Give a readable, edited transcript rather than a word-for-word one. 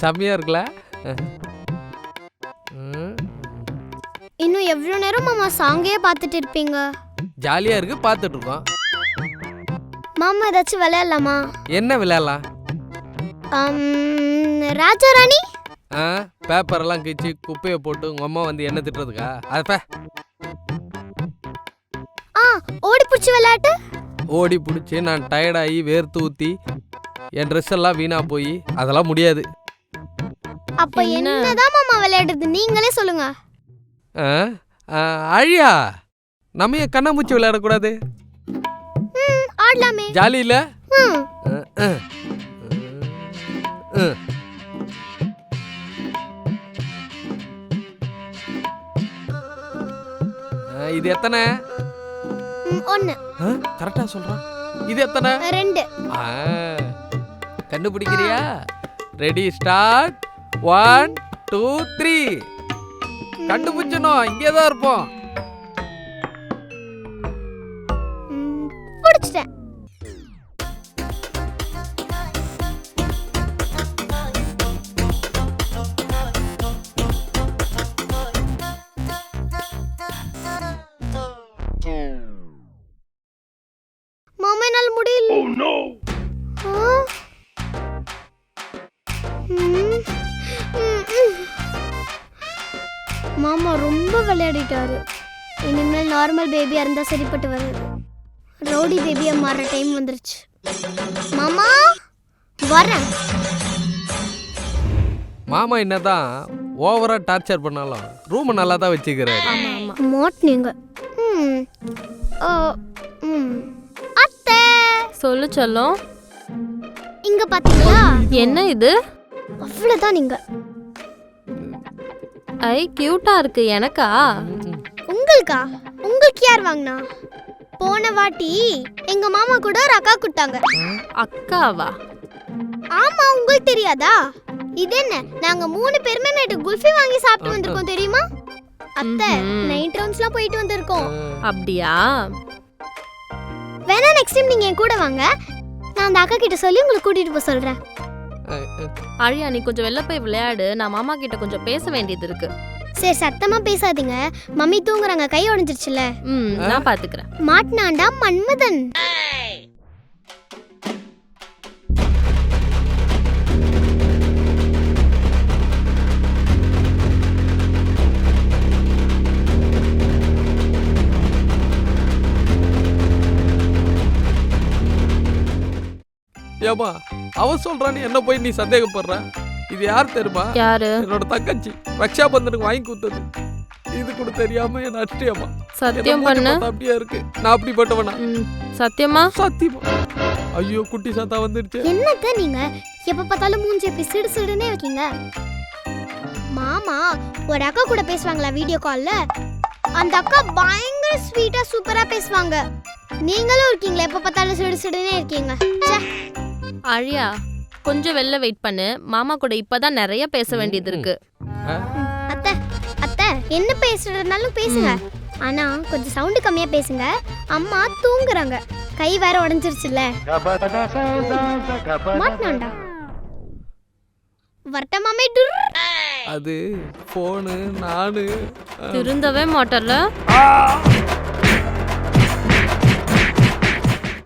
செம்மையா இருக்குல்ல? இன்னும் எவ்வளோ நேரம் மாமா சாங்கே பார்த்துட்டு இருப்பீங்க? ஜாலியா இருக்கு, பார்த்துட்டு இருக்கோம். மாமா ஏதாச்சும் விளையாடலாமா? என்ன விளையாடலாம்? ராஜா ராணி. பேப்பரெல்லாம் கிழிச்சு குப்பையை போட்டு உங்க அம்மா வந்து என்ன திட்டுறதுக்கா? அதப்ப ஓடி பிடிச்சி விளையாட்டு. ஓடி பிடிச்சி நான் டயர்டாகி வேர்த்து ஊற்றி என் ட்ரெஸ் எல்லாம் வீணா போய் அதெல்லாம் முடியாது. அப்ப என்னதான் மாமா விளையாடுறது நீங்களே சொல்லுங்க. அழியா, நம்ம ஏன் கண்ணாமூச்சி விளையாடக்கூடாது? ஆடலாமே. ஜாலி இல்ல? இது எத்தனை? 1. கரெக்டா சொல்றான். இது எத்தனை? 2. கண்டுபிடிக்கிறியா? Ready start. 1 2 3. கண்டுபிடிச்சனும், இங்கேதான் இருப்போம். பிடிச்சிட்டேன். மாமா என்னால முடியல. மாமா ரொம்ப விளையாடிட்டாரு. இனிமேல் நார்மல் பேபியா இருந்தா சரிப்பட்டு வராது. ரவுடி பேபியா மாற டைம் வந்துருச்சு. மாமா வரேன். மாமா என்னதான் ஓவரா டார்ச்சர் பண்ணாலும் ரூம் நல்லா தான் வச்சுக்கிறாரு. மாட்னீங்க. அத்தை சொல்லு சொல்லும். இங்க பாத்தீங்களா? என்ன இது? அவ்வளவுதான். நீங்க ஐ கியூட்டா இருக்கு. எனக்கா? உங்களுக்கா? உங்களுக்கு யார் வாங்கினா? போன வாட்டி எங்க மாமா கூட ஒரு அக்கா கொடுத்தாங்க. அக்காவா? ஆமா, உங்களுக்கு தெரியாதா? இது என்ன, நாங்க 3 பேருமே நைட்டு குல்ஃபி வாங்கி சாப்பிட்டு வந்திருக்கோம் தெரியுமா? அத்தை நைட் ரவுண்ட்ஸ்லாம் போயிட்டு வந்திருக்கோம். அப்படியா? வேணா நெக்ஸ்ட் டைம் நீங்க என் கூட வாங்க. நான் அந்த அக்கா கிட்ட சொல்லி உங்களுக்கு கூட்டிட்டு போக சொல்றேன். அழியா, நீ கொஞ்சம் வெளில போய் விளையாடு. நான் மாமா கிட்ட கொஞ்சம் பேச வேண்டியது இருக்கு. சரி, சத்தமா பேசாதீங்க. மம்மி தூங்குறாங்க, கை உடைஞ்சிருச்சுல. நான் பாத்துக்கிறேன். மாட்னாண்டா மன்மதன். ஏமா அவ சொல்றான்னு என்ன போய் நீ சந்தேகப்படுற? இது யார் தெரியுமா? யாரு? என்னோட தங்கச்சி ரக்ஷா பந்தனுக்கு வாங்கி கொடுத்தது. இது கூட தெரியாம என்ன அஷ்டியம்மா. சத்தியம் பண்ணு. அப்படியே இருக்கு. நான் அப்படிப்பட்டவனா? சத்தியமா? சத்தியமா. ஐயோ, குட்டி சாத்தா வந்துடுச்சு. என்னத்த நீங்க எப்ப பார்த்தாலும் மூஞ்சி எப்படி சிடு சிடுனே இருக்கீங்க? மாமா ஒரு அக்கா கூட பேசுவாங்களா வீடியோ கால்ல? அந்த அக்கா பயங்கர ஸ்வீட்டா சூப்பரா பேசுவாங்க. நீங்களும் இருக்கீங்களா எப்ப பார்த்தாலும் சிடு சிடுனே இருக்கீங்க? அழியா, கொஞ்சம் வெளில வெயிட் பண்ணு. மாமா கூட இப்பதான் நிறைய பேச வேண்டியது இருக்கு. அத்தை அத்தை என்ன பேசுறதுனாலும் பேசுங்க. ஆனா கொஞ்சம் சவுண்ட் கம்மியா பேசுங்க. அம்மா தூங்குறாங்க, கை வேற உடைஞ்சிருச்சுல. மாட்னாண்டா வர்த்தமாமே. அது போனு நானு திருந்தவே மாட்டல.